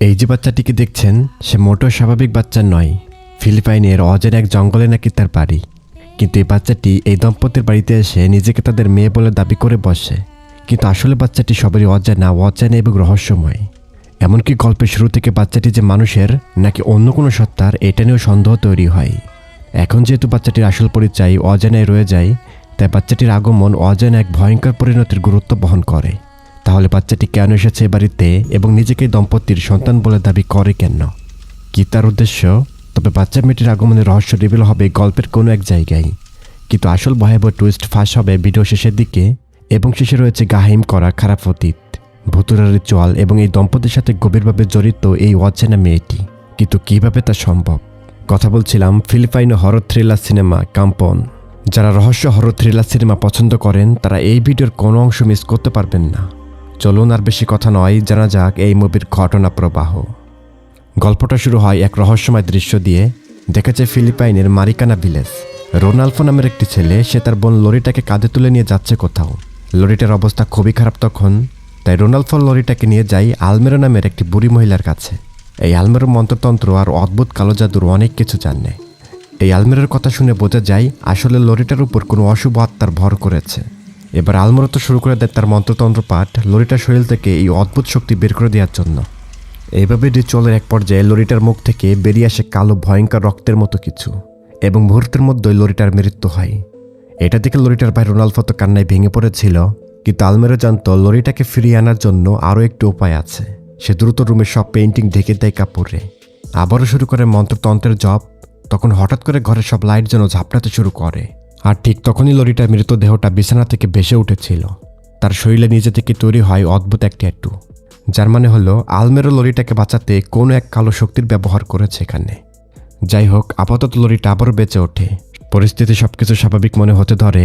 এই যে বাচ্চাটিকে দেখছেন সে মোটেও স্বাভাবিক বাচ্চা নয়। ফিলিপাইনের অজানা এক জঙ্গলে নাকি তার বাড়ি। কিন্তু এই বাচ্চাটি এই দম্পতির বাড়িতে এসে নিজেকে তাদের মেয়ে বলে দাবি করে বসে। কিন্তু আসলে বাচ্চাটি সবারই অজানা এবং রহস্যময়। এমনকি গল্পের শুরু থেকে বাচ্চাটি যে মানুষের নাকি অন্য কোনো সত্তার এটা নিয়েও সন্দেহ তৈরি হয়। এখন যেহেতু বাচ্চাটির আসল পরিচয় অজানায় রয়ে যায়, তাই বাচ্চাটির আগমন অজানা এক ভয়ঙ্কর পরিণতির গুরুত্ব বহন করে। তাহলে বাচ্চাটি কেন এসেছে বাড়িতে এবং নিজেকে দম্পতির সন্তান বলে দাবি করে কেন? কি তার উদ্দেশ্য? তবে বাচ্চা মেয়েটির আগমনের রহস্য রিভিল হবে গল্পের কোনো এক জায়গায়। কিন্তু আসল ভয়াবহ টুইস্ট ফাঁস হবে ভিডিও শেষের দিকে, এবং শেষে রয়েছে গাহিম করা খারাপ অতীত, ভুতুড়ার রিচুয়াল এবং এই দম্পতির সাথে গভীরভাবে জড়িত এই অচেনা মেয়েটি। কিন্তু কিভাবে তা সম্ভব? কথা বলছিলাম ফিলিপাইনো হরর থ্রিলার সিনেমা কাম্পন। যারা রহস্য হরর থ্রিলার সিনেমা পছন্দ করেন তারা এই ভিডিওর কোনো অংশ মিস করতে পারবেন না। চলুন আর বেশি কথা নয়, জানা যাক এই মুভির ঘটনা প্রবাহ। গল্পটা শুরু হয় এক রহস্যময় দৃশ্য দিয়ে। দেখা যায় ফিলিপাইনের মারিকানা ভিলেজ। রোনাল্ফো নামের একটি ছেলে, সে তার বোন লরিটাকে কাঁধে তুলে নিয়ে যাচ্ছে কোথাও। লরিটার অবস্থা খুবই খারাপ তখন, তাই রোনাল্ফো লরিটাকে নিয়ে যায় আলমেরো নামের একটি বুড়ি মহিলার কাছে। এই আলমেরো মন্ত্রতন্ত্র আর অদ্ভুত কালো জাদুর অনেক কিছু জানে। এই আলমেরোর কথা শুনে বোঝা যায় আসলে লরিটার উপর কোনো অশুভ আত্মার ভর করেছে। এবার আলমেরো তো শুরু করে দেয় তার মন্ত্রতন্ত্র পাঠ লরিটার শরীর থেকে এই অদ্ভুত শক্তি বের করে দেওয়ার জন্য। এইভাবে রিচুয়ালের এক পর্যায়ে লরিটার মুখ থেকে বেরিয়ে আসে কালো ভয়ঙ্কর রক্তের মতো কিছু, এবং মুহূর্তের মধ্যেই লরিটার মৃত্যু হয়। এটা দেখে লরিটার ভাই রোনাল্ফো তো কান্নায় ভেঙে পড়েছিল, কিন্তু আলমেরো জানতো লরিটাকে ফিরিয়ে আনার জন্য আরও একটি উপায় আছে। সে দ্রুত রুমের সব পেইন্টিং ঢেকে দেয় কাপড়ে, আবারও শুরু করে মন্ত্রতন্ত্রের জপ। তখন হঠাৎ করে ঘরের সব লাইট যেন ঝাপটাতে শুরু করে, আর ঠিক তখনই লরিটার মৃতদেহটা বিছানা থেকে ভেসে উঠেছিল। তার শরীরে নিজে থেকে তৈরি হয় অদ্ভুত এক ট্যাটু, যার মানে হলো আলমেরো লরিটাকে বাঁচাতে কোনো এক কালো শক্তির ব্যবহার করেছে এখানে। যাই হোক, আপাতত লরিটা আবারও বেঁচে ওঠে। পরিস্থিতি সবকিছু স্বাভাবিক মনে হতে ধরে।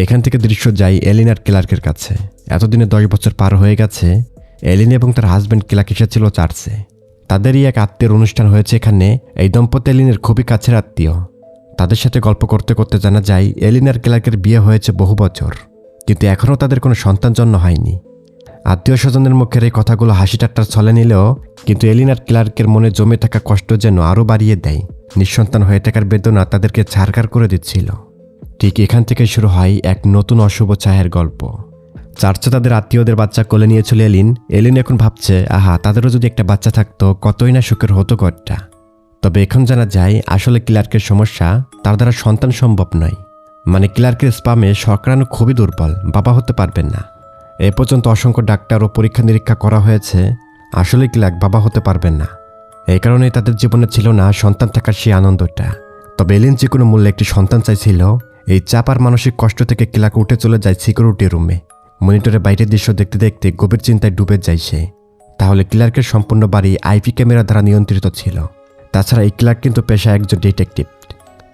এখান থেকে দৃশ্য যায় এলিন আর ক্লার্কের কাছে। এতদিনে 10 বছর পার হয়ে গেছে। এলিন এবং তার হাজব্যান্ড ক্লার্ক এসেছিল চার্চে। তাদেরই এক আত্মীয়ের অনুষ্ঠান হয়েছে এখানে। এই দম্পতি এলিনের খুবই কাছের আত্মীয়। তাদের সাথে গল্প করতে করতে জানা যায় এলিন আর ক্লার্কের বিয়ে হয়েছে বহু বছর, কিন্তু এখনও তাদের কোনো সন্তান জন্ম হয়নি। আত্মীয় স্বজনের মুখের এই কথাগুলো হাসি ঠাট্টার ছলে নিলেও কিন্তু এলিন আর ক্লার্কের মনে জমে থাকা কষ্ট যেন আরও বাড়িয়ে দেয়। নিঃসন্তান হয়ে থাকার বেদনা তাদেরকে ছাড়খাড় করে দিচ্ছিল। ঠিক এখান থেকে শুরু হয় এক নতুন অশুভ ছায়ের গল্প। চার্চে তাদের আত্মীয়দের বাচ্চা কোলে নিয়েছিল এলিন এখন ভাবছে, আহা, তাদেরও যদি একটা বাচ্চা থাকতো কতই না সুখের হতো ঘরটা। তবে এখন জানা যায় আসলে ক্লার্কের সমস্যা, তার দ্বারা সন্তান সম্ভব নয়। মানে ক্লার্কের স্পামে শর্করাণু খুবই দুর্বল, বাবা হতে পারবেন না। এ পর্যন্ত অসংখ্য ডাক্তার ও পরীক্ষা নিরীক্ষা করা হয়েছে, আসলে ক্লার্ক বাবা হতে পারবেন না। এই কারণেই তাদের জীবনে ছিল না সন্তান থাকার সেই আনন্দটা। তবে এলিন যে কোনো মূল্যে একটি সন্তান চাইছিল। এই চাপ আর মানসিক কষ্ট থেকে ক্লার্ক উঠে চলে যায় সিকিউরিটি রুমে। মনিটরে বাইরের দৃশ্য দেখতে দেখতে গভীর চিন্তায় ডুবে যায় সে। তাহলে ক্লার্কের সম্পূর্ণ বাড়ি আইপি ক্যামেরা দ্বারা নিয়ন্ত্রিত ছিল। তাছাড়া এই ক্লার্ক কিন্তু পেশায় একজন ডিটেকটিভ।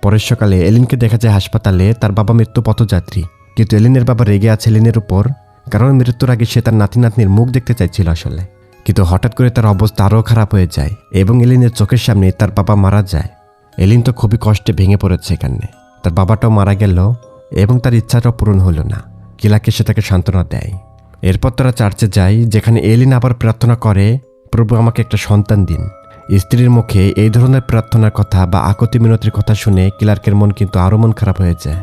পরের সকালে এলিনকে দেখা যায় হাসপাতালে, তার বাবা মৃত্যু পথযাত্রী। কিন্তু এলিনের বাবা রেগে আছে এলিনের উপর, কারণ মৃত্যুর আগে সে তার নাতি নাতনির মুখ দেখতে চাইছিল আসলে। কিন্তু হঠাৎ করে তার অবস্থা আরও খারাপ হয়ে যায় এবং এলিনের চোখের সামনে তার বাবা মারা যায়। এলিন তো খুবই কষ্টে ভেঙে পড়েছে এখানে। তার বাবাটাও মারা গেল এবং তার ইচ্ছাটাও পূরণ হলো না। ক্লার্ক সে তাকে সান্ত্বনা দেয়। এরপর তারা চার্চে যায়, যেখানে এলিন আবার প্রার্থনা করে, প্রভু আমাকে একটা সন্তান দিন। স্ত্রীর মুখে এই ধরনের প্রার্থনার কথা বা আকুতি মিনতির কথা শুনে ক্লার্কের মন কিন্তু আরও মন খারাপ হয়ে যায়।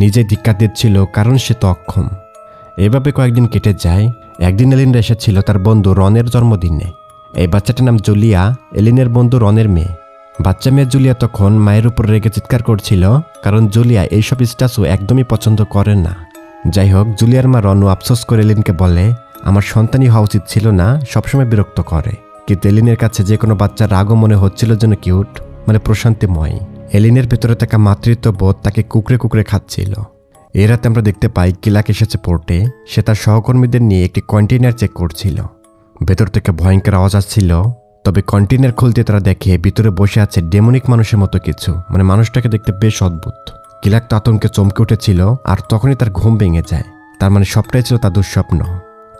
নিজে ধিক্কার দিচ্ছিল কারণ সে তো অক্ষম। এভাবে কয়েকদিন কেটে যায়। একদিন এলিন এসেছিল তার বন্ধু রনের জন্মদিনে। এই বাচ্চাটার নাম জুলিয়া, এলিনের বন্ধু রনের মেয়ে। বাচ্চা মেয়ে জুলিয়া তখন মায়ের উপর রেগে চিৎকার করছিল, কারণ জুলিয়া এইসব স্ট্যাচু একদমই পছন্দ করে না। যাই হোক, জুলিয়ার মা রনু আফসোস করে এলিনকে বলে, আমার সন্তানই হওয়া উচিত ছিল না, সবসময় বিরক্ত করে। কিন্তু এলিনের কাছে যে কোনো বাচ্চার রাগও মনে হচ্ছিল যেন কিউট, মানে প্রশান্তিময়। এলিনের ভেতরে থাকা মাতৃত্ববোধ তাকে কুকড়ে কুকড়ে খাচ্ছিল। এর রাতে আমরা দেখতে পাই ক্লার্ক এসেছে পোর্টে। সে তার সহকর্মীদের নিয়ে একটি কন্টেইনার চেক করছিল। ভেতর থেকে ভয়ঙ্কর আওয়াজ আসছিল। তবে কন্টেইনার খুলতে তারা দেখে ভিতরে বসে আছে ডেমনিক মানুষের মতো কিছু, মানে মানুষটাকে দেখতে বেশ অদ্ভুত। ক্লার্ক তো আতঙ্কে চমকে উঠেছিল, আর তখনই তার ঘুম ভেঙে যায়। তার মানে সবটাই ছিল তার দুঃস্বপ্ন।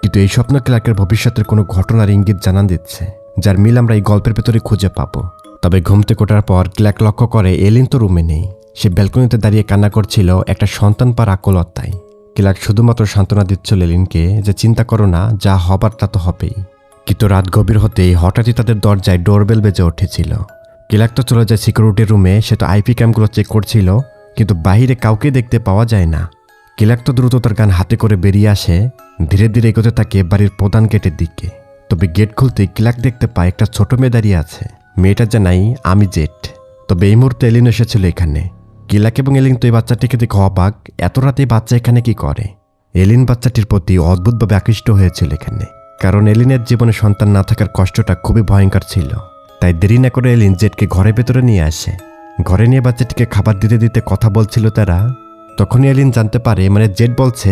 কিন্তু এই স্বপ্ন ক্লার্কের ভবিষ্যতের কোনো ঘটনার ইঙ্গিত জানান দিচ্ছে, যার মিল আমরা এই গল্পের ভেতরে খুঁজে পাবো। তবে ঘুম থেকে ওঠার পর ক্লার্ক লক্ষ্য করে এলিন তো রুমে নেই। সে ব্যালকনিতে দাঁড়িয়ে কান্না করছিল একটা সন্তান পার আকুলতায়। ক্লার্ক শুধুমাত্র সান্ত্বনা দিচ্ছিল এলিনকে যে চিন্তা করো না, যা হবার তা তো হবেই। কিন্তু রাত গভীর হতেই হঠাৎই তাদের দরজায় ডোরবেল বেজে উঠেছিল। কিলাক তো চলে যায় সিকিউরিটি রুমে, সে তো আইপি ক্যামগুলো চেক করছিল, কিন্তু বাহিরে কাউকে দেখতে পাওয়া যায় না। কিলাক তো দ্রুত তার গান হাতে করে বেরিয়ে আসে, ধীরে ধীরে এগোতে থাকে বাড়ির প্রধান গেটের দিকে। তবে গেট খুলতে কিলাক দেখতে পায় একটা ছোট মেয়ে দাঁড়িয়ে আছে। মেয়েটা জানাই, আমি জেট। তবে এই মুহূর্তে এলিন এসেছিল এখানে। কিলাক এবং এলিন তো এই বাচ্চাটিকে দেখে অবাক, এত রাতে বাচ্চা এখানে কি করে। এলিন বাচ্চাটির প্রতি অদ্ভুতভাবে আকৃষ্ট হয়েছিল এখানে, কারণ এলিনের জীবনে সন্তান না থাকার কষ্টটা খুবই ভয়ঙ্কর ছিল। তাই দেরি না করে এলিন জেটকে ঘরের ভেতরে নিয়ে আসে। ঘরে নিয়ে বাচ্চাটিকে খাবার দিতে দিতে কথা বলছিল তারা। তখনই এলিন জানতে পারে, মানে জেট বলছে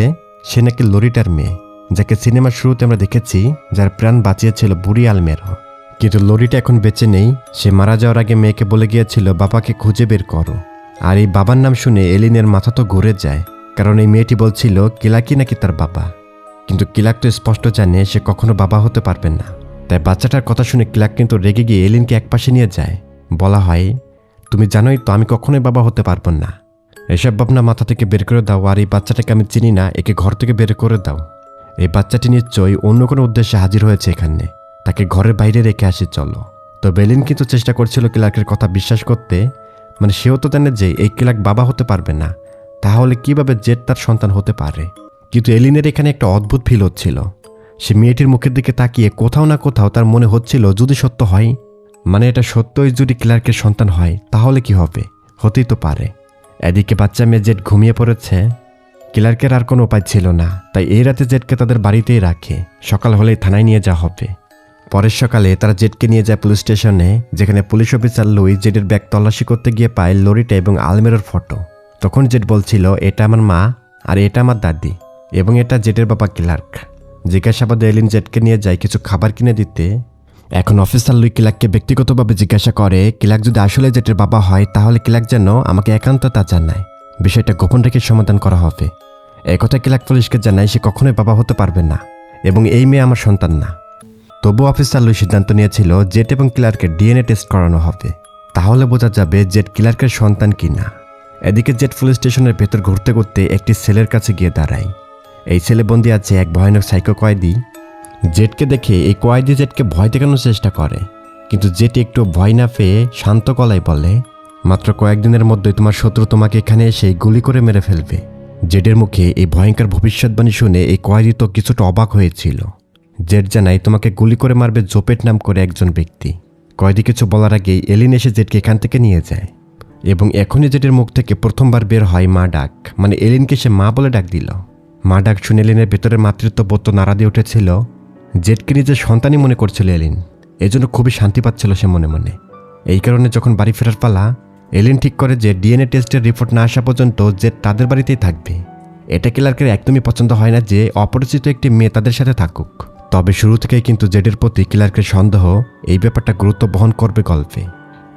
সে নাকি লরিটার মেয়ে, যাকে সিনেমার শুরুতে আমরা দেখেছি, যার প্রাণ বাঁচিয়েছিল বুড়ি আলমেরো। কিন্তু লরিটা এখন বেঁচে নেই। সে মারা যাওয়ার আগে মেয়েকে বলে গিয়েছিল বাবাকে খুঁজে বের করো। আর এই বাবার নাম শুনে এলিনের মাথা তো ঘুরে যায়, কারণ এই মেয়েটি বলছিল কিলাকই নাকি তার বাবা। কিন্তু কিলাক তো স্পষ্ট জানে সে কখনো বাবা হতে পারবে না। তাই বাচ্চাটার কথা শুনে কিলাক কিন্তু রেগে গিয়ে এলিনকে একপাশে নিয়ে যায়। বলা হয়, তুমি জানোই তো আমি কখনোই বাবা হতে পারবো না। এসব ভাবনা মাথা থেকে বের করে দাও, আর এই বাচ্চাটাকে আমি চিনি না, একে ঘর থেকে বের করে দাও। এই বাচ্চাটি নিশ্চয়ই অন্য কোনো উদ্দেশ্যে হাজির হয়েছে এখানে, তাকে ঘরের বাইরে রেখে আসি চলো। তো এলিন কিন্তু চেষ্টা করছিল কিলাকের কথা বিশ্বাস করতে, মানে সেও তো জানে যে এই কিলাক বাবা হতে পারবে না, তাহলে কিভাবে জেট তার সন্তান হতে পারে। কিন্তু এলিনের এখানে একটা অদ্ভুত ফিল হচ্ছিল। সে মেয়েটির মুখের দিকে তাকিয়ে কোথাও না কোথাও তার মনে হচ্ছিল যদি সত্য হয়, মানে এটা সত্যই যদি ক্লার্কের সন্তান হয় তাহলে কি হবে, হতেই তো পারে। এদিকে বাচ্চা মেয়ে জেট ঘুমিয়ে পড়েছে। ক্লার্কের আর কোনো উপায় ছিল না, তাই এই রাতে জেটকে তাদের বাড়িতেই রাখে। সকাল হলেই থানায় নিয়ে যাওয়া হবে। পরের সকালে তারা জেটকে নিয়ে যায় পুলিশ স্টেশনে, যেখানে পুলিশ অফিসার লুই জেটের ব্যাগ তল্লাশি করতে গিয়ে পায় লরিটা এবং আলমেরোর ফটো। তখন জেট বলছিল এটা আমার মা আর এটা আমার দাদি, এবং এটা জেটের বাবা ক্লার্ক। জিজ্ঞাসাবাদে এলিন জেটকে নিয়ে যায় কিছু খাবার কিনে দিতে। এখন অফিসার লুই ক্লার্ককে ব্যক্তিগতভাবে জিজ্ঞাসা করে, ক্লার্ক যদি আসলে জেটের বাবা হয় তাহলে ক্লার্ক যেন আমাকে একান্ত তা জানায়, বিষয়টা গোপন রেখে সমাধান করা হবে। একথা ক্লার্ক পুলিশকে জানায় সে কখনোই বাবা হতে পারবে না, এবং এই মেয়ে আমার সন্তান না। তবু অফিসার লুই সিদ্ধান্ত নিয়েছিল জেট এবং ক্লার্কের ডিএনএ টেস্ট করানো হবে, তাহলে বোঝা যাবে জেট ক্লার্কের সন্তান কিনা। এদিকে জেট পুলিশ স্টেশনের ভেতর ঘুরতে ঘুরতে একটি সেলের কাছে গিয়ে দাঁড়ায়। এই সেলে বন্দি আছে এক ভয়ানক সাইকো কয়েদি। জেটকে দেখে এই কয়েদি জেটকে ভয় দেখানোর চেষ্টা করে, কিন্তু জেট একটু ভয় না পেয়ে শান্ত গলায় বলে, মাত্র কয়েকদিনের মধ্যেই তোমার শত্রু তোমাকে এখানে এসে গুলি করে মেরে ফেলবে। জেটের মুখে এই ভয়ঙ্কর ভবিষ্যৎবাণী শুনে এই কয়েদি তো কিছুটা অবাক হয়েছিল। জেট জানায় তোমাকে গুলি করে মারবে জোপেট নাম করে একজন ব্যক্তি। কয়েদি কিছু বলার আগেই এলিন এসে জেটকে এখান থেকে নিয়ে যায়, এবং এখনই জেটের মুখ থেকে প্রথমবার বের হয় মা ডাক, মানে এলিনকে সে মা বলে ডাক দিল। মা ডাক শুনে এলিনের ভেতরের মাতৃত্ববোধ তো নাড়া দিয়ে উঠেছিল। জেটকে নিজের সন্তানই মনে করছিল এলিন, এজন্য খুবই শান্তি পাচ্ছিল সে মনে মনে। এই কারণে যখন বাড়ি ফেরার পালা, এলিন ঠিক করে যে ডিএনএ টেস্টের রিপোর্ট না আসা পর্যন্ত জেট তাদের বাড়িতেই থাকবে। এটা ক্লার্কের একদমই পছন্দ হয় না যে অপরিচিত একটি মেয়ে তাদের সাথে থাকুক। তবে শুরু থেকেই কিন্তু জেটের প্রতি ক্লার্কের সন্দেহ এই ব্যাপারটা গুরুত্ব বহন করবে গল্পে।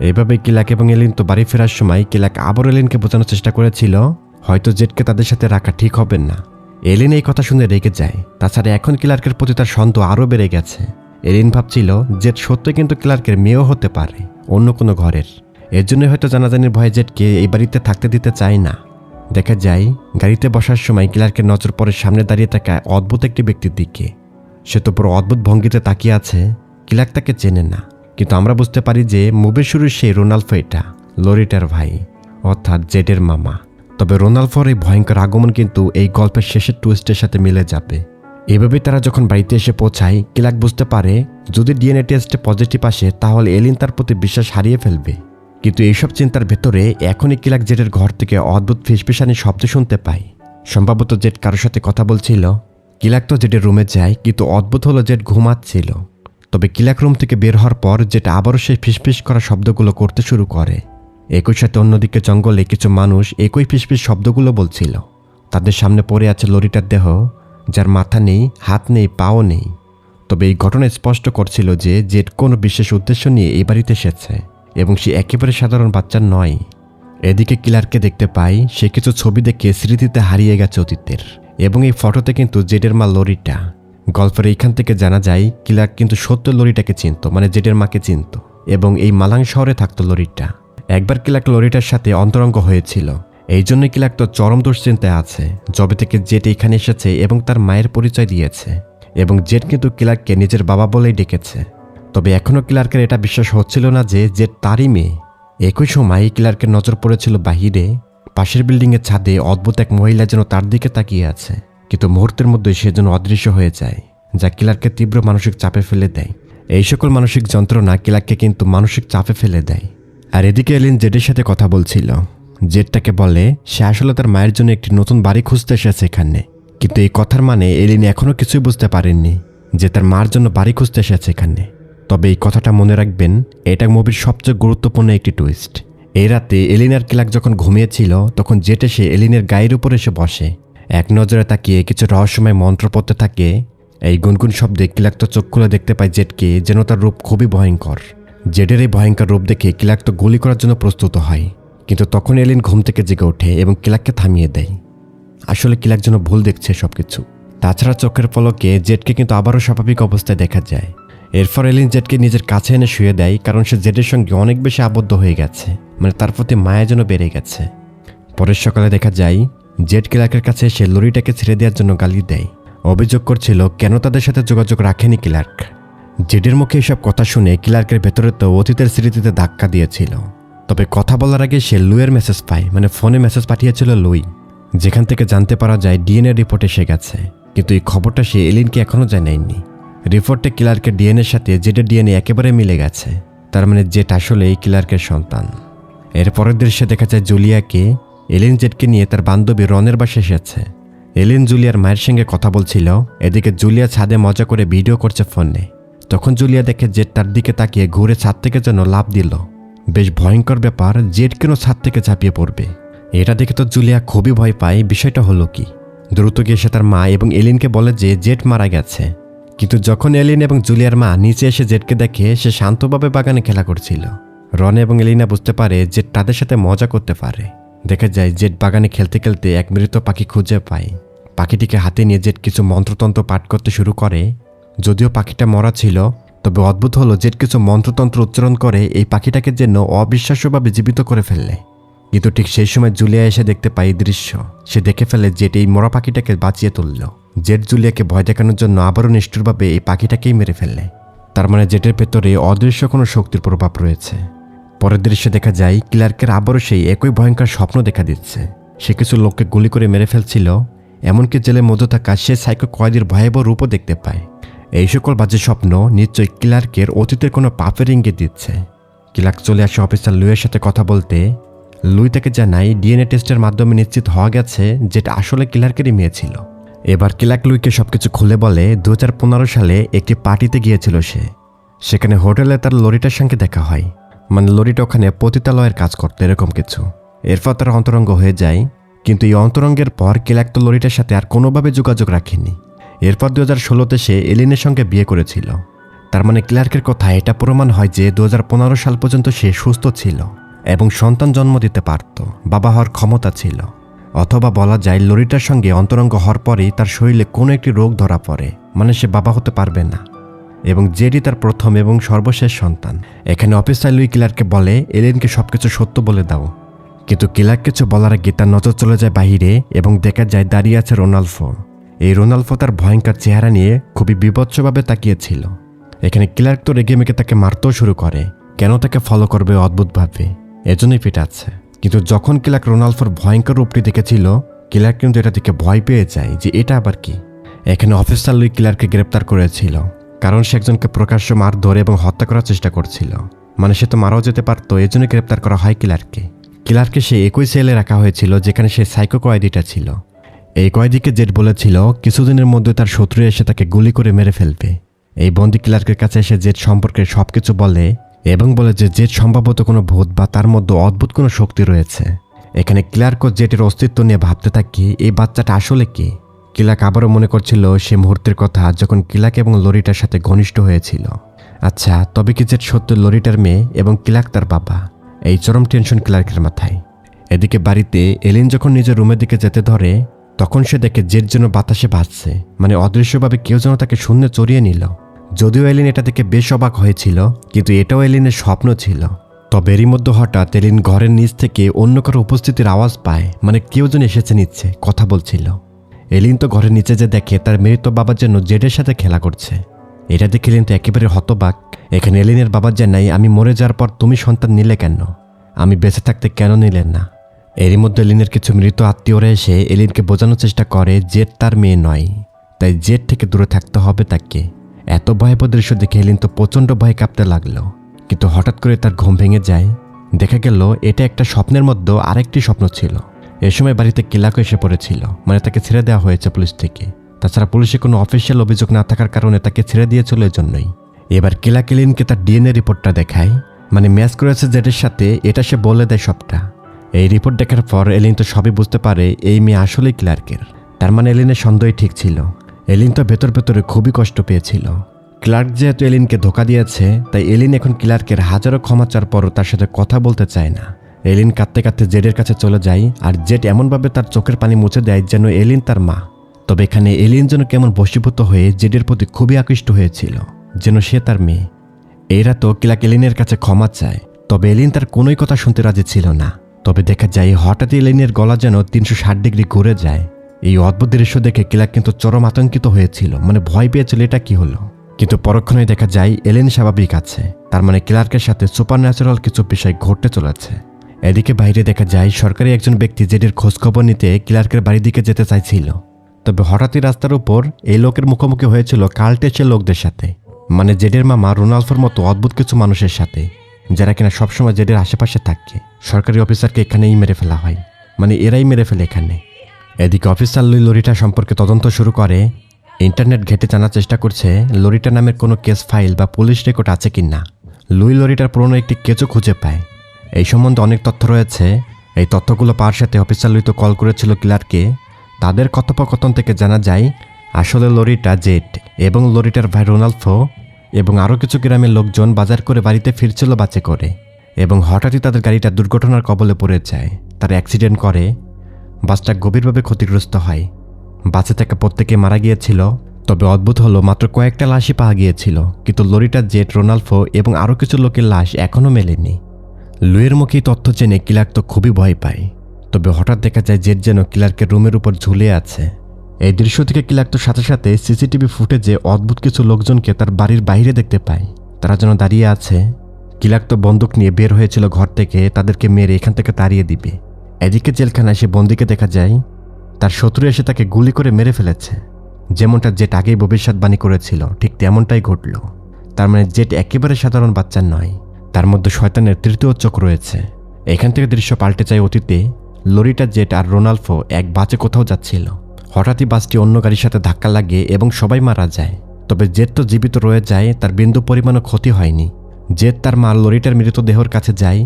এইভাবেই ক্লার্ক এবং এলিন তো বাড়ি ফেরার সময় ক্লার্ক আবার এলিনকে বোঝানোর চেষ্টা করেছিল হয়তো জেটকে তাদের সাথে রাখা ঠিক হবে না। এলিন এই কথা শুনে রেগে যায়। তাছাড়া এখন ক্লার্কের প্রতি তার সন্দেহ আরও বেড়ে গেছে। এলিন ভাবছিল জেট সত্যি কিন্তু ক্লার্কের মেয়েও হতে পারে, অন্য কোনো ঘরের। এর জন্য হয়তো জানাজানির ভয়ে জেটকে এই বাড়িতে থাকতে দিতে চায় না। দেখা যায় গাড়িতে বসার সময় ক্লার্কের নজর পড়ে সামনে দাঁড়িয়ে থাকা অদ্ভুত একটি ব্যক্তির দিকে। সে তো পুরো অদ্ভুত ভঙ্গিতে তাকিয়ে আছে। ক্লার্ক তাকে চেনে না, কিন্তু আমরা বুঝতে পারি যে মুভির শুরুর সেই রোনাল্ফো এটা লরিটার ভাই, অর্থাৎ জেটের মামা। তবে রোনাল্ফোর এই ভয়ঙ্কর আগমন কিন্তু এই গল্পের শেষের টুইস্টের সাথে মিলে যাবে। এভাবেই তারা যখন বাড়িতে এসে পৌঁছায়, ক্লার্ক বুঝতে পারে যদি ডিএনএ টেস্টে পজিটিভ আসে তাহলে এলিন তার প্রতি বিশ্বাস হারিয়ে ফেলবে। কিন্তু এইসব চিন্তার ভেতরে এখনই ক্লার্ক জেটের ঘর থেকে অদ্ভুত ফিসফিসানি শব্দ শুনতে পায়। সম্ভবত জেট কারোর সাথে কথা বলছিল। ক্লার্ক তো জেটের রুমে যায়, কিন্তু অদ্ভুত হলো জেট ঘুমাচ্ছিল। তবে ক্লার্ক রুম থেকে বের হওয়ার পর জেট আবারও সেই ফিসফিস করা শব্দগুলো করতে শুরু করে। একই সাথে অন্যদিকে জঙ্গলে কিছু মানুষ একই ফিসফিস শব্দগুলো বলছিল। তাদের সামনে পড়ে আছে লরিটার দেহ, যার মাথা নেই, হাত নেই, পাও নেই। তবে এই ঘটনা স্পষ্ট করছিল যে জেট কোনো বিশেষ উদ্দেশ্য নিয়ে এই বাড়িতে এসেছে, এবং সে একেবারে সাধারণ বাচ্চা নয়। এদিকে ক্লার্ককে দেখতে পাই সে কিছু ছবি দেখে স্মৃতিতে হারিয়ে গেছে অতীতের, এবং এই ফটোতে কিন্তু জেটের মা লরিটা। গল্পের এইখান থেকে জানা যায় ক্লার্ক কিন্তু সত্য লরিটাকে চিনত, মানে জেটের মাকে চিনত, এবং এই মালাং শহরে থাকতো লরিটা। একবার ক্লার্ক লরিটার সাথে অন্তরঙ্গ হয়েছিল, এই জন্য ক্লার্ক তো চরম দুশ্চিন্তায় আছে যবে থেকে জেট এখানে এসেছে এবং তার মায়ের পরিচয় দিয়েছে। এবং জেড কিন্তু ক্লার্ককে নিজের বাবা বলেই ডেকেছে। তবে এখনও ক্লার্কের এটা বিশ্বাস হচ্ছিল না যে জেড তারই মেয়ে। একই সময় ক্লার্কের নজর পড়েছিল বাহিরে পাশের বিল্ডিংয়ের ছাদে অদ্ভুত এক মহিলা যেন তার দিকে তাকিয়ে আছে, কিন্তু মুহূর্তের মধ্যে সে যেন অদৃশ্য হয়ে যায়, যা ক্লার্ককে তীব্র মানসিক চাপে ফেলে দেয়। এই সকল মানসিক যন্ত্রণা ক্লার্ককে কিন্তু মানসিক চাপে ফেলে দেয়। আর এদিকে এলিন জেডের সাথে কথা বলছিল। জেড তাকে বলে সে আসলে তার মায়ের জন্য একটি নতুন বাড়ি খুঁজতে এসেছে এখানে, কিন্তু এই কথার মানে এলিন এখনও কিছুই বুঝতে পারেননি যে তার মার জন্য বাড়ি খুঁজতে এসেছে এখানে। তবে এই কথাটা মনে রাখবেন, এটা মুভির সবচেয়ে গুরুত্বপূর্ণ একটি টুইস্ট। এই রাতে এলিন আর ক্লার্ক যখন ঘুমিয়েছিল তখন জেড এসে এলিনের গায়ের উপর এসে বসে, এক নজরে তাকিয়ে কিছু রহস্যময় মন্ত্র পড়তে থাকে। এই গুনগুন শব্দে ক্লার্ক তো চোখ খুলে দেখতে পায় জেডকে, যেন তার রূপ খুবই ভয়ঙ্কর। জেডের এই ভয়ঙ্কর রূপ দেখে ক্লার্ক তো গুলি করার জন্য প্রস্তুত হয়, কিন্তু তখন এলিন ঘুম থেকে জেগে ওঠে এবং ক্লার্ককে থামিয়ে দেয়। আসলে ক্লার্ক যেন ভুল দেখছে সবকিছু। তাছাড়া চোখের পলকে জেডকে কিন্তু আবারও স্বাভাবিক অবস্থায় দেখা যায়। এরপর এলিন জেডকে নিজের কাছে এনে শুয়ে দেয়, কারণ সে জেডের সঙ্গে অনেক বেশি আবদ্ধ হয়ে গেছে, মানে তার প্রতি মায়া যেন বেড়ে গেছে। পরের সকালে দেখা যায় জেড ক্লার্কের কাছে এসে লরিটাকে ছেড়ে দেওয়ার জন্য গালি দেয়, অভিযোগ করছিল কেন তাদের সাথে যোগাযোগ রাখেনি ক্লার্ক। জেডের মুখে এসব কথা শুনে ক্লার্কের ভেতরে তো অতীতের স্মৃতিতে ধাক্কা দিয়েছিল। তবে কথা বলার আগে সে লুইয়ের মেসেজ পায়, মানে ফোনে মেসেজ পাঠিয়েছিল লুই, যেখান থেকে জানতে পারা যায় ডিএনএ রিপোর্ট এসে গেছে। কিন্তু এই খবরটা সে এলিনকে এখনও জানায়নি। রিপোর্টে ক্লার্কের ডিএনএর সাথে জেডের ডিএনএ একেবারে মিলে গেছে, তার মানে জেড আসলে এই ক্লার্কের সন্তান। এর পরের দৃশ্যে দেখা যায় জুলিয়াকে। এলিন জেডকে নিয়ে তার বান্ধবী রনের বাসায় এসেছে। এলিন জুলিয়ার মায়ের সঙ্গে কথা বলছিল, এদিকে জুলিয়া ছাদে মজা করে ভিডিও করছে ফোনে। তখন জুলিয়া দেখে জেড তার দিকে তাকিয়ে ঘুরে ছাদ থেকে যেন লাফ দিল। বেশ ভয়ঙ্কর ব্যাপার, জেড কেন ছাদ থেকে ঝাঁপিয়ে পড়বে। এটা দেখে তো জুলিয়া খুবই ভয় পায়। বিষয়টা হলো কি, দ্রুত গিয়ে সে তার মা এবং এলিনকে বলে যে জেড মারা গেছে। কিন্তু যখন এলিন এবং জুলিয়ার মা নিচে এসে জেডকে দেখে, সে শান্তভাবে বাগানে খেলা করছিল। রন এবং এলিনা বুঝতে পারে জেড তাদের সাথে মজা করতে পারে। দেখা যায় জেড বাগানে খেলতে খেলতে এক মৃত পাখি খুঁজে পায়। পাখিটিকে হাতে নিয়ে জেড কিছু মন্ত্রতন্ত্র পাঠ করতে শুরু করে। যদিও পাখিটা মরা ছিল, তবে অদ্ভুত হলো জেড কিছু মন্ত্রতন্ত্র উচ্চারণ করে এই পাখিটাকে যেন অবিশ্বাস্যভাবে জীবিত করে ফেললে। কিন্তু ঠিক সেই সময় জুলিয়া এসে দেখতে পায় এই দৃশ্য। সে দেখে ফেলে জেড এই মরা পাখিটাকে বাঁচিয়ে তুলল। জেড জুলিয়াকে ভয় দেখানোর জন্য আবারও নিষ্ঠুরভাবে এই পাখিটাকেই মেরে ফেললে। তার মানে জেডের ভেতরে অদৃশ্য কোনো শক্তির প্রভাব রয়েছে। পরের দৃশ্যে দেখা যায় ক্লার্কের আবারও সেই একই ভয়ঙ্কর স্বপ্ন দেখা দিচ্ছে। সে কিছু লোককে গুলি করে মেরে ফেলছিল, এমনকি জেলের মধ্যে থাকা সে সাইকো কয়েদির ভয়াবহ রূপও দেখতে পায়। এই সকল বাজে স্বপ্ন নিশ্চয়ই ক্লার্কের অতীতের কোনো পাপের ইঙ্গিত দিচ্ছে। ক্লার্ক চলে আসে অফিসার লুইয়ের সাথে কথা বলতে। লুই তাকে জানায় ডিএনএ টেস্টের মাধ্যমে নিশ্চিত হওয়া গেছে যেটা আসলে ক্লার্কেরই মেয়ে ছিল। এবার ক্লার্ক লুইকে সবকিছু খুলে বলে 2015 সালে একটি পার্টিতে গিয়েছিল সে। সেখানে হোটেলে তার লরিটার সঙ্গে দেখা হয়, মানে লরিটা ওখানে পতিতালয়ের কাজ করতো এরকম কিছু। এরপর তার অন্তরঙ্গ হয়ে যায়। কিন্তু এই অন্তরঙ্গের পর ক্লার্ক তো লরিটার সাথে আর কোনোভাবে যোগাযোগ রাখেনি। এরপর 2016-তে সে এলিনের সঙ্গে বিয়ে করেছিল। তার মানে ক্লার্কের কথা এটা প্রমাণ হয় যে 2015 সাল পর্যন্ত সে সুস্থ ছিল এবং সন্তান জন্ম দিতে পারত, বাবা হওয়ার ক্ষমতা ছিল। অথবা বলা যায় লরিটার সঙ্গে অন্তরঙ্গ হওয়ার পরেই তার শরীরে কোনো একটি রোগ ধরা পড়ে, মানে সে বাবা হতে পারবে না। এবং জেডি তার প্রথম এবং সর্বশেষ সন্তান। এখানে অফিসার লুই ক্লার্ককে বলে এলিনকে সবকিছু সত্য বলে দাও। কিন্তু ক্লার্ক কিছু বলার আগে তার নজর চলে যায় বাহিরে এবং দেখা যায় দাঁড়িয়ে আছে রোনাল্ফো। এই রোনাল্ফো তার ভয়ঙ্কর চেহারা নিয়ে খুবই বিভৎসভাবে তাকিয়েছিল। এখানে ক্লার্ক তো রেগে মেগে তাকে মারতেও শুরু করে, কেন তাকে ফলো করবে অদ্ভুতভাবে, এজন্যই পিটাচ্ছে। কিন্তু যখন ক্লার্ক রোনাল্ফোর ভয়ঙ্কর রূপটি দেখেছিল, ক্লার্ক কিন্তু এটা দেখে ভয় পেয়ে যায় যে এটা আবার কি। এখানে অফিসার লুই ক্লার্ককে গ্রেপ্তার করেছিল, কারণ সে একজনকে প্রকাশ্য মারধর এবং হত্যা করার চেষ্টা করছিল। মানে সে তো মারাও যেতে পারতো, এজন্য গ্রেপ্তার করা হয় ক্লার্ককে। ক্লার্ককে সে একই সেলে রাখা হয়েছিল যেখানে সে সাইকো কয়েদিটা ছিল। এই কয়েদিকে জেড বলেছিল কিছুদিনের মধ্যে তার শত্রু এসে তাকে গুলি করে মেরে ফেলবে। এই বন্দি ক্লার্কের কাছে এসে জেড সম্পর্কে সবকিছু বলে এবং বলে যে জেড সম্ভবত কোনো ভূত বা তার মধ্যে অদ্ভুত কোনো শক্তি রয়েছে। এখানে ক্লার্ক ও জেডের অস্তিত্ব নিয়ে ভাবতে থাকি এই বাচ্চাটা আসলে কে। ক্লার্ক আবারও মনে করছিল সে মুহূর্তের কথা যখন ক্লার্ক এবং লরিটার সাথে ঘনিষ্ঠ হয়েছিল। আচ্ছা, তবে কি জেড সত্য লরিটার মেয়ে এবং ক্লার্ক তার বাবা? এই চরম টেনশন ক্লার্কের মাথায়। এদিকে বাড়িতে এলিন যখন নিজের রুমের দিকে যেতে ধরে, তখন সে দেখে জেড যেন বাতাসে ভাসছে, মানে অদৃশ্যভাবে কেউ যেন তাকে শূন্যে চড়িয়ে নিল। যদিও এলিন এটা থেকে বেশ অবাক হয়েছিল, কিন্তু এটাও এলিনের স্বপ্ন ছিল। তবে এরই মধ্যে হঠাৎ এলিন ঘরের নিচ থেকে অন্য কারো উপস্থিতির আওয়াজ পায়, মানে কেউ যেন এসেছে নিচ্ছে কথা বলছিল। এলিন তো ঘরের নিচে যে দেখে তার মৃত বাবার জন্য জেডের সাথে খেলা করছে। এটা দেখে এলিন তো একেবারে হতবাক। এখানে এলিনের বাবা জানাই, আমি মরে যাওয়ার পর তুমি সন্তান নিলে কেন? আমি বেঁচে থাকতে কেন নিলেন না? এরই মধ্যে এলিনের কিছু মৃত আত্মীয়রা এসে এলিনকে বোঝানোর চেষ্টা করে জেড তার মেয়ে নয়, তাই জেড থেকে দূরে থাকতে হবে তাকে। এত ভয়াবহ দৃশ্য দেখে এলিন তো প্রচণ্ড ভয় কাঁপতে লাগলো। কিন্তু হঠাৎ করে তার ঘুম ভেঙে যায়। দেখা গেল এটা একটা স্বপ্নের মধ্যে আরেকটি স্বপ্ন ছিল। এ সময় বাড়িতে কিলাকো এসে পড়েছিল, মানে তাকে ছেড়ে দেওয়া হয়েছে পুলিশ থেকে। তাছাড়া পুলিশে কোনো অফিসিয়াল অভিযোগ না থাকার কারণে তাকে ছেড়ে দিয়েছিল এজন্যই। এবার কিলাক এলিনকে তার ডিএনএ রিপোর্টটা দেখায়, মানে ম্যাচ করেছে জেডের সাথে, এটা সে বলে দেয় সবটা। এই রিপোর্ট দেখার পর এলিন তো সবই বুঝতে পারে এই মেয়ে আসলেই ক্লার্কের। তার মানে এলিনের সন্দেহই ঠিক ছিল। এলিন তো ভেতর ভেতরে খুবই কষ্ট পেয়েছিল। ক্লার্ক যেহেতু এলিনকে ধোকা দিয়েছে, তাই এলিন এখন ক্লার্কের হাজারো ক্ষমা চাওয়ার পরও তার সাথে কথা বলতে চায় না। এলিন কাঁদতে কাঁদতে জেডের কাছে চলে যায়, আর জেড এমনভাবে তার চোখের পানি মুছে দেয় যেন এলিন তার মা। তবে এখানে এলিন যেন কেমন বশীভূত হয়ে জেডের প্রতি খুবই আকৃষ্ট হয়েছিল, যেন সে তার মেয়ে। এরা তো ক্লার্ক এলিনের কাছে ক্ষমা চায়, তবে এলিন তার কোনোই কথা শুনতে রাজি ছিল না। তবে দেখা যায় হঠাৎই এলিনের গলা যেন 360 ডিগ্রি ঘুরে যায়। এই অদ্ভুত দৃশ্য দেখে ক্লার্ক কিন্তু চরম আতঙ্কিত হয়েছিল, মানে ভয় পেয়েছিল এটা কি হলো। কিন্তু পরক্ষণেই দেখা যায় এলিন স্বাভাবিক আছে, তার মানে ক্লার্কের সাথে সুপার ন্যাচারাল কিছু বিষয় ঘটতে চলেছে। এদিকে বাইরে দেখা যায় সরকারি একজন ব্যক্তি জেডের খোঁজখবর নিতে ক্লার্কের বাড়ির দিকে যেতে চাইছিল। তবে হঠাৎই রাস্তার উপর এই লোকের মুখোমুখি হয়েছিল কার্টেসের লোকদের সাথে, মানে জেডের মামা রোনাল্ফোর মতো অদ্ভুত কিছু মানুষের সাথে, যারা কিনা সবসময় জেডের আশেপাশে থাকে। সরকারি অফিসারকে এখানেই মেরে ফেলা হয়, মানে এরাই মেরে ফেলে এখানে। এদিকে অফিসার লুই লরিটা সম্পর্কে তদন্ত শুরু করে। ইন্টারনেট ঘেটে জানার চেষ্টা করছে লরিটা নামের কোনো কেস ফাইল বা পুলিশ রেকর্ড আছে কি না। লুই লরিটার পুরনো একটি কেসও খুঁজে পায়। এই সম্বন্ধে অনেক তথ্য রয়েছে। এই তথ্যগুলো পাওয়ার সাথে অফিসার লুই তো কল করেছিল ক্লার্ককে। তাদের কথোপকথন থেকে জানা যায় আসলে লরিটা জেড এবং লরিটার ভাই রোনাল্ফো এবং আরও কিছু গ্রামের লোকজন বাজার করে বাড়িতে ফিরছিল বাসে করে, এবং হঠাৎই তাদের গাড়িটা দুর্ঘটনার কবলে পড়ে যায়। তারা অ্যাক্সিডেন্ট করে, বাসটা গভীরভাবে ক্ষতিগ্রস্ত হয়। বাসে থাকা প্রত্যেকে মারা গিয়েছিল। তবে অদ্ভুত হলো মাত্র কয়েকটা লাশই পাওয়া গিয়েছিল, কিন্তু লরিটা জেড, রোনাল্ফো এবং আরও কিছু লোকের লাশ এখনও মেলেনি। লুইয়ের মুখেই তথ্য জেনে ক্লার্ক তো খুবই ভয় পায়। তবে হঠাৎ দেখা যায় জেড যেন ক্লার্কের রুমের উপর ঝুলে আছে। এই দৃশ্য থেকে ক্লার্ক তো সাথে সাথে সিসিটিভি ফুটেজে অদ্ভুত কিছু লোকজনকে তার বাড়ির বাইরে দেখতে পায়, তারা যেন দাঁড়িয়ে আছে। ক্লার্ক তো বন্দুক নিয়ে বের হয়েছিল ঘর থেকে তাদেরকে মেরে এখান থেকে তাড়িয়ে দিবে। এদিকে জেলখানায় সে বন্দিকে দেখা যায় তার শত্রু এসে তাকে গুলি করে মেরে ফেলেছে। যেমনটা জেট আগেই ভবিষ্যৎবাণী করেছিল ঠিক তেমনটাই ঘটল। তার মানে জেট একেবারে সাধারণ বাচ্চা নয়, তার মধ্যে শয়তানের তৃতীয় চোখ রয়েছে। এখান থেকে দৃশ্য পাল্টে যায় অতীতে। লরিটা জেট আর রোনাল্ফো এক বাসে কোথাও যাচ্ছিল। হঠাৎই বাসটি অন্য গাড়ির সাথে ধাক্কা লাগে এবং সবাই মারা যায়। তবে জেট তো জীবিত রয়ে যায়, তার বিন্দু পরিমাণও ক্ষতি হয়নি। জেট তার মা লরিটার মৃতদেহের কাছে যায়।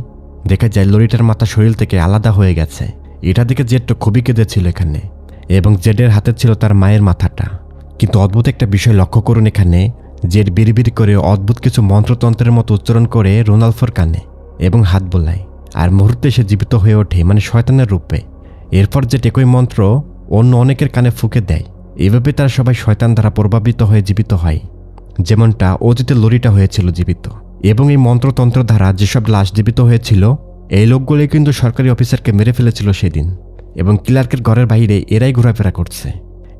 দেখা যায় লরিটার মাথা শরীর থেকে আলাদা হয়ে গেছে। এটা দেখে জেড তো খুবই কেঁদেছিল এখানে, এবং জেডের হাতে ছিল তার মায়ের মাথাটা। কিন্তু অদ্ভুত একটা বিষয় লক্ষ্য করুন, এখানে জেড বিড়বিড় করে অদ্ভুত কিছু মন্ত্রতন্ত্রের মতো উচ্চারণ করে রোনাল্ফোর কানে এবং হাত বোলায়, আর মুহূর্তে সে জীবিত হয়ে ওঠে, মানে শয়তানের রূপে। এরপর জেড একই মন্ত্র অন্য অনেকের কানে ফুঁকে দেয়। এভাবে তারা সবাই শয়তান দ্বারা প্রভাবিত হয়ে জীবিত হয়, যেমনটা অতীতে লরিটা হয়েছিল জীবিত। এবং এই মন্ত্রতন্ত্র দ্বারা যেসব লাশ জীবিত হয়েছিল এই লোকগুলোই কিন্তু সরকারি অফিসারকে মেরে ফেলেছিল সেদিন। এবং ক্লার্কের ঘরের বাইরে এরাই ঘোরাফেরা করছে।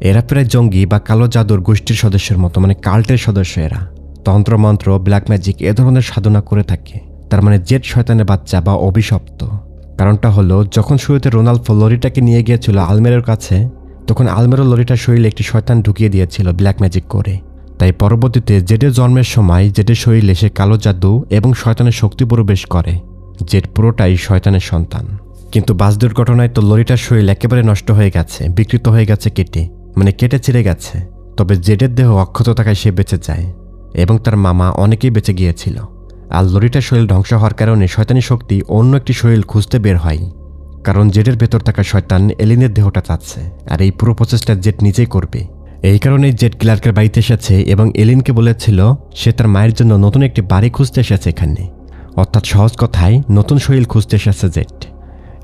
এরা প্রায় জঙ্গি বা কালো জাদুর গোষ্ঠীর সদস্যের মতো, মানে কাল্টের সদস্য এরা। তন্ত্রমন্ত্র, ব্ল্যাক ম্যাজিক এ ধরনের সাধনা করে থাকে। তার মানে জেড শয়তানের বাচ্চা বা অভিশপ্ত। কারণটা হলো যখন শুরুতে রোনাল্ফো লরিটাকে নিয়ে গিয়েছিল আলমেরোর কাছে, তখন আলমেরো লরিটার শরীরে একটি শয়তান ঢুকিয়ে দিয়েছিল ব্ল্যাক ম্যাজিক করে। তাই পরবর্তীতে জেডের জন্মের সময় জেডের শরীরে সে কালো জাদু এবং শয়তানের শক্তি প্রবেশ করে। জেড পুরোটাই শয়তানের সন্তান। কিন্তু বাস দুর্ঘটনায় তো লরিটার শরীর একেবারে নষ্ট হয়ে গেছে, বিকৃত হয়ে গেছে, কেটে ছিঁড়ে গেছে। তবে জেডের দেহ অক্ষত থাকায় সে বেঁচে যায়, এবং তার মামা অনেকেই বেঁচে গিয়েছিল। আর লরিটার শরীর ধ্বংস হওয়ার কারণে শয়তানি শক্তি অন্য একটি শরীর খুঁজতে বের হয়, কারণ জেডের ভেতর থাকা শয়তান এলিনের দেহটা চাচ্ছে, আর এই পুরো প্রচেষ্টা জেড নিজেই করবে। এই কারণেই জেড ক্লার্কের বাড়িতে এসেছে এবং এলিনকে বলেছিল সে তার মায়ের জন্য নতুন একটি বাড়ি খুঁজতে এসেছে এখানে। অর্থাৎ সহজ কথায় নতুন শরীর খুঁজতে এসেছে জেড।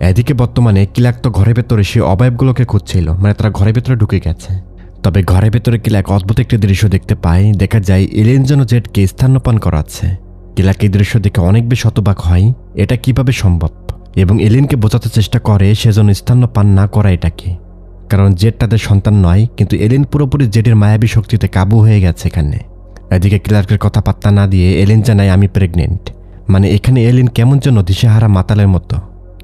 এদিকে বর্তমানে ক্লার্ক তো ঘরের ভেতরে সে অবয়বগুলোকে খুঁজছিল, মানে তারা ঘরের ভেতরে ঢুকে গেছে। তবে ঘরের ভেতরে ক্লার্ক অদ্ভুত একটি দৃশ্য দেখতে পায়। দেখা যায় এলিন যেন জেডকে স্তন্যপান করাচ্ছে। ক্লার্ক এই দৃশ্য দেখে অনেক বেশি হতবাক হয়, এটা কিভাবে সম্ভব, এবং এলিনকে বোঝাতে চেষ্টা করে সেজন্য স্তন্যপান না করা এটাকে। কারণ জেড তাদের সন্তান নয়, কিন্তু এলিন পুরোপুরি জেডের মায়াবী শক্তিতে কাবু হয়ে গেছে এখানে। এদিকে ক্লার্কের কথা পাত্তা না দিয়ে এলিন জানায় আমি প্রেগনেন্ট। মানে এখানে এলিন কেমন যেন দিশেহারা মাতালের মতো।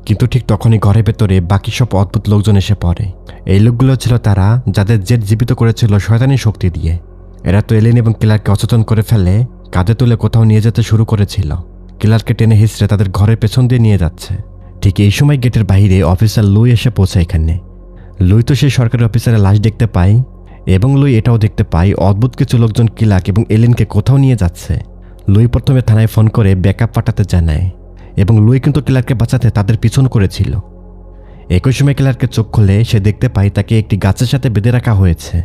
কিন্তু ঠিক তখনই ঘরের ভেতরে বাকি সব অদ্ভুত লোকজন এসে পড়ে। এই লোকগুলো ছিল তারা যাদের জেড জীবিত করেছিল শয়তানি শক্তি দিয়ে। এরা তো এলিন এবং ক্লার্ককে অচেতন করে ফেলে কাঁধে তুলে কোথাও নিয়ে যেতে শুরু করেছিল। ক্লার্ককে টেনে হিঁচড়ে তাদের ঘরের পেছন দিয়ে নিয়ে যাচ্ছে। ঠিক এই সময় গেটের বাইরে অফিসার লুই এসে পৌঁছায় এখানে। লুই তো সেই সরকারি অফিসারের লাশ দেখতে পায় এবং লুই এটাও দেখতে পায় অদ্ভুত কিছু লোকজন ক্লার্ক এবং এলিনকে কোথাও নিয়ে যাচ্ছে। লুই প্রথমে থানায় ফোন করে ব্যাকআপ পাঠাতে জানায় এবং লুই কিন্তু ক্লার্ককে বাঁচাতে তাদের পিছন করেছিল। একই সময় ক্লার্কের চোখ খুলে সে দেখতে পায় তাকে একটি গাছের সাথে বেঁধে রাখা হয়েছে।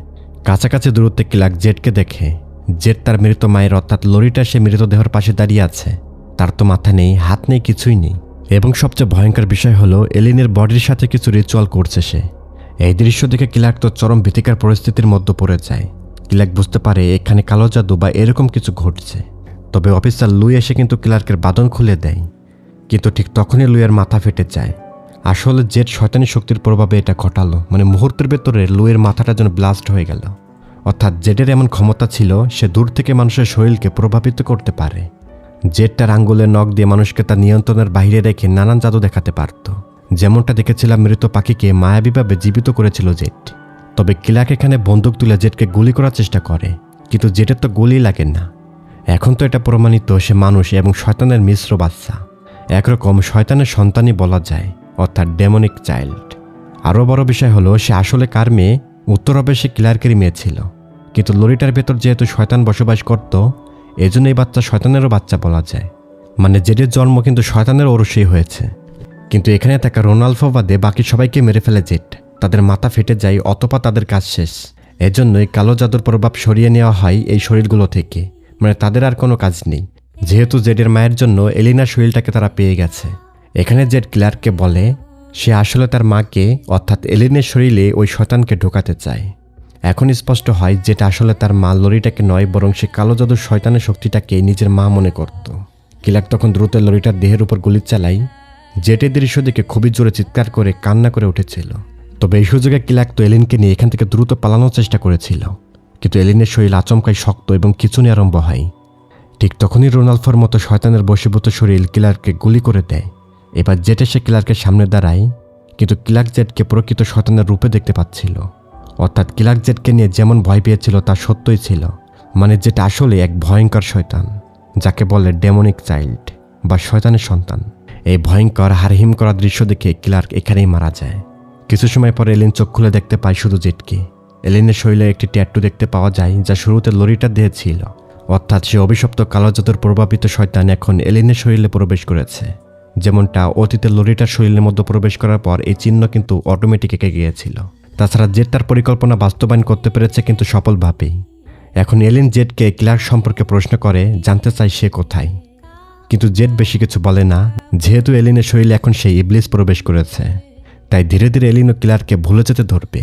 কাছাকাছি দূরত্বে ক্লার্ক জেডকে দেখে। জেড তার মৃত মায়ের অর্থাৎ লরিটার সে মৃতদেহের পাশে দাঁড়িয়ে আছে। তার তো মাথা নেই, হাত নেই, কিছুই নেই। এবং সবচেয়ে ভয়ঙ্কর বিষয় হলো এলিনের বডির সাথে কিছু রিচুয়াল করছে সে। এই দৃশ্য দেখে ক্লার্ক তো চরম ভীতিকর পরিস্থিতির মধ্যে পড়ে যায়। ক্লার্ক বুঝতে পারে এখানে কালো জাদু বা এরকম কিছু ঘটছে। তবে অফিসার লুই এসে কিন্তু ক্লার্কের বাঁধন খুলে দেয়। কিন্তু ঠিক তখনই লুইয়ের মাথা ফেটে যায়। আসলে জেড শয়তানি শক্তির প্রভাবে এটা ঘটালো। মানে মুহূর্তের ভেতরে লুইয়ের মাথাটা যেন ব্লাস্ট হয়ে গেল। অর্থাৎ জেডের এমন ক্ষমতা ছিল সে দূর থেকে মানুষের শরীরকে প্রভাবিত করতে পারে। জেড তার আঙ্গুলের নখ দিয়ে মানুষকে তার নিয়ন্ত্রণের বাইরে রেখে নানান জাদু দেখাতে পারত। যেমনটা দেখেছিলাম মৃত পাখিকে মায়াবীভাবে জীবিত করেছিল জেড। তবে ক্লার্ক এখানে বন্দুক তুলে জেডকে গুলি করার চেষ্টা করে, কিন্তু জেডের তো গুলি লাগে না। এখন তো এটা প্রমাণিত সে মানুষ এবং শয়তানের মিশ্র বাচ্চা, একরকম শয়তানের সন্তানই বলা যায়, অর্থাৎ ডেমনিক চাইল্ড। আরও বড় বিষয় হলো সে আসলে কার মেয়ে? উত্তর হবে সে ক্লার্কেরই মেয়ে ছিল। কিন্তু লরিটার ভেতর যেহেতু শয়তান বসবাস করত, এজন্য এই বাচ্চা শয়তানেরও বাচ্চা বলা যায়। মানে জেডের জন্ম কিন্তু শয়তানের ঔরসেই হয়েছে। কিন্তু এখানে থাকা রোনাল্ফো বাদে বাকি সবাইকে মেরে ফেলে জেড। তাদের মাথা ফেটে যায়, অতপা তাদের কাজ শেষ। এজন্যই কালো জাদুর প্রভাব সরিয়ে নেওয়া হয় এই শরীরগুলো থেকে। মানে তাদের আর কোনো কাজ নেই, যেহেতু জেডের মায়ের জন্য এলিনার শরীরটাকে তারা পেয়ে গেছে। এখানে জেড ক্লার্ককে বলে সে আসলে তার মাকে অর্থাৎ এলিনের শরীরে ওই শয়তানকে ঢোকাতে চায়। এখন স্পষ্ট হয় যেটা আসলে তার মা লরিটাকে নয়, বরং সে কালো জাদুর শয়তানের শক্তিটাকে নিজের মা মনে করত। ক্লার্ক তখন দ্রুত লরিটার দেহের উপর গুলি চালায়। জেটের দৃশ্য দেখে খুবই জোরে চিৎকার করে কান্না করে উঠেছিল। তবে এই সুযোগে ক্লার্ক তো এলিনকে নিয়ে এখান থেকে দ্রুত পালানোর চেষ্টা করেছিল, কিন্তু এলিনের শরীর আচমকাই শক্ত এবং খিঁচুনি আরম্ভ হয়। ঠিক তখনই রোনাল্ফোর মতো শয়তানের বশীভূত শরীর ক্লার্ককে গুলি করে দেয়। এবার জেট এসে ক্লার্কের সামনে দাঁড়ায়, কিন্তু ক্লার্ক জেটকে প্রকৃত শয়তানের রূপে দেখতে পাচ্ছিল। অর্থাৎ ক্লার্ক জেটকে নিয়ে যেমন ভয় পেয়েছিল তা সত্যই ছিল। মানে যেটা আসলে এক ভয়ঙ্কর শয়তান, যাকে বলে ডেমনিক চাইল্ড বা শয়তানের সন্তান। এই ভয়ঙ্কর হারহিম করা দৃশ্য দেখে ক্লার্ক এখানেই মারা যায়। কিছু সময় পরে এলিন চোখ খুলে দেখতে পায় শুধু জেটকে। এলিনের শরীরে একটি ট্যাটু দেখতে পাওয়া যায়, যা শুরুতে লরিটার দেহে ছিল। অর্থাৎ সে অভিশপ্ত কালো জাদুর প্রভাবিত শয়তান এখন এলিনের শরীরে প্রবেশ করেছে। যেমনটা অতীতে লরিটার শরীরের মধ্যে প্রবেশ করার পর এই চিহ্ন কিন্তু অটোমেটিক এঁকে গিয়েছিল। তাছাড়া জেড তার পরিকল্পনা বাস্তবায়ন করতে পেরেছে, কিন্তু সফলভাবেই। এখন এলিন জেডকে ক্লার্ক সম্পর্কে প্রশ্ন করে, জানতে চায় সে কোথায়। কিন্তু জেড বেশি কিছু বলে না, যেহেতু এলিনের শরীরে এখন সেই ইবলিস প্রবেশ করেছে। তাই ধীরে ধীরে এলিন ও ক্লার্ককে ভুলে যেতে ধরবে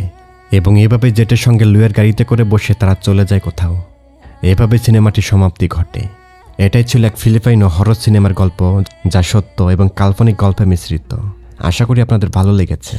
এবং এভাবে জেটের সঙ্গে লুইয়ের গাড়িতে করে বসে তারা চলে যায় কোথাও। এভাবে সিনেমাটির সমাপ্তি ঘটে। এটাই ছিল এক ফিলিপাইনো হরর সিনেমার গল্প, যা সত্য এবং কাল্পনিক গল্পে মিশ্রিত। আশা করি আপনাদের ভালো লেগেছে।